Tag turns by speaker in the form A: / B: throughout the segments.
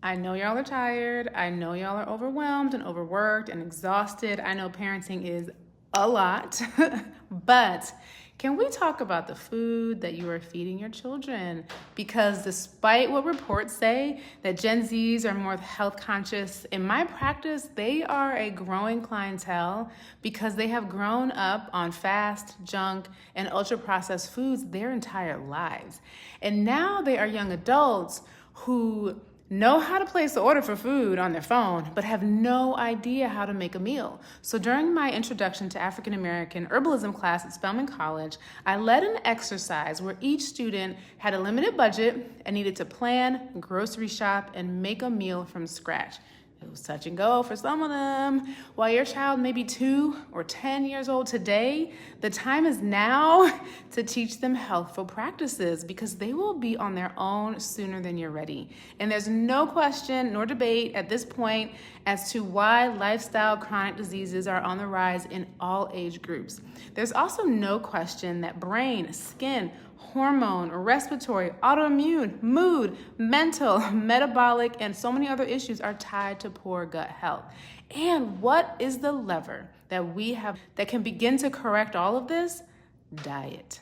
A: I know y'all are tired. I know y'all are overwhelmed and overworked and exhausted. I know parenting is a lot, but can we talk about the food that you are feeding your children? Because despite what reports say that Gen Zs are more health conscious, in my practice, they are a growing clientele because they have grown up on fast, junk, and ultra processed foods their entire lives. And now they are young adults who know how to place the order for food on their phone, but have no idea how to make a meal. So during my introduction to African American herbalism class at Spelman College, I led an exercise where each student had a limited budget and needed to plan, grocery shop, and make a meal from scratch. It was touch and go for some of them. While your child may be 2 or 10 years old today, the time is now to teach them healthful practices because they will be on their own sooner than you're ready. And there's no question nor debate at this point as to why lifestyle chronic diseases are on the rise in all age groups. There's also no question that brain, skin, hormone, respiratory, autoimmune, mood, mental, metabolic, and so many other issues are tied to poor gut health. And what is the lever that we have that can begin to correct all of this? Diet.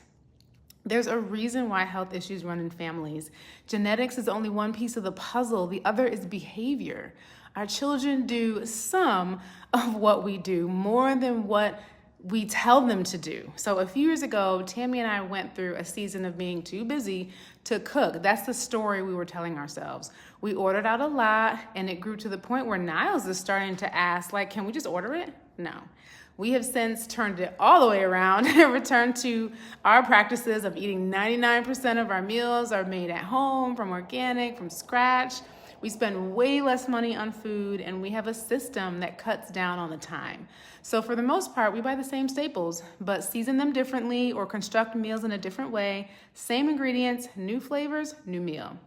A: There's a reason why health issues run in families. Genetics is only one piece of the puzzle. The other is behavior. Our children do some of what we do, more than what we tell them to do. So a few years ago, Tammy and I went through a season of being too busy to cook. That's the story we were telling ourselves. We ordered out a lot, and it grew to the point where Niles is starting to ask, like, can we just order it? No. We have since turned it all the way around and returned to our practices of eating 99% of our meals are made at home, from organic, from scratch. We spend way less money on food, and we have a system that cuts down on the time. So for the most part, we buy the same staples, but season them differently or construct meals in a different way. Same ingredients, new flavors, new meal.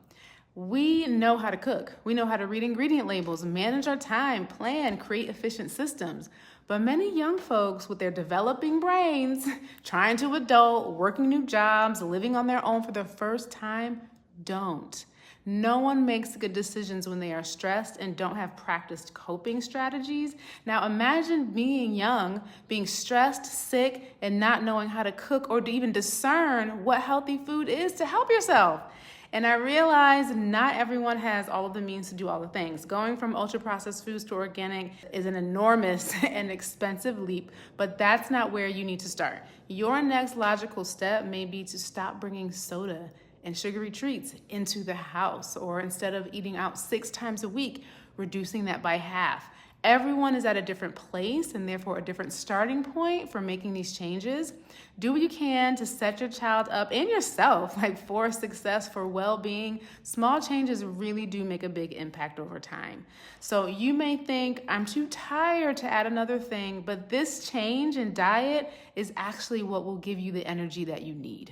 A: We know how to cook. We know how to read ingredient labels, manage our time, plan, create efficient systems. But many young folks with their developing brains, trying to adult, working new jobs, living on their own for the first time, don't. No one makes good decisions when they are stressed and don't have practiced coping strategies. Now imagine being young, being stressed, sick, and not knowing how to cook or to even discern what healthy food is to help yourself. And I realize not everyone has all of the means to do all the things. Going from ultra-processed foods to organic is an enormous and expensive leap, but that's not where you need to start. Your next logical step may be to stop bringing soda and sugary treats into the house, or instead of eating out 6 times a week, reducing that by half. Everyone is at a different place and therefore a different starting point for making these changes. Do what you can to set your child up and yourself for success, for well-being. Small changes really do make a big impact over time. So you may think, I'm too tired to add another thing, but this change in diet is actually what will give you the energy that you need.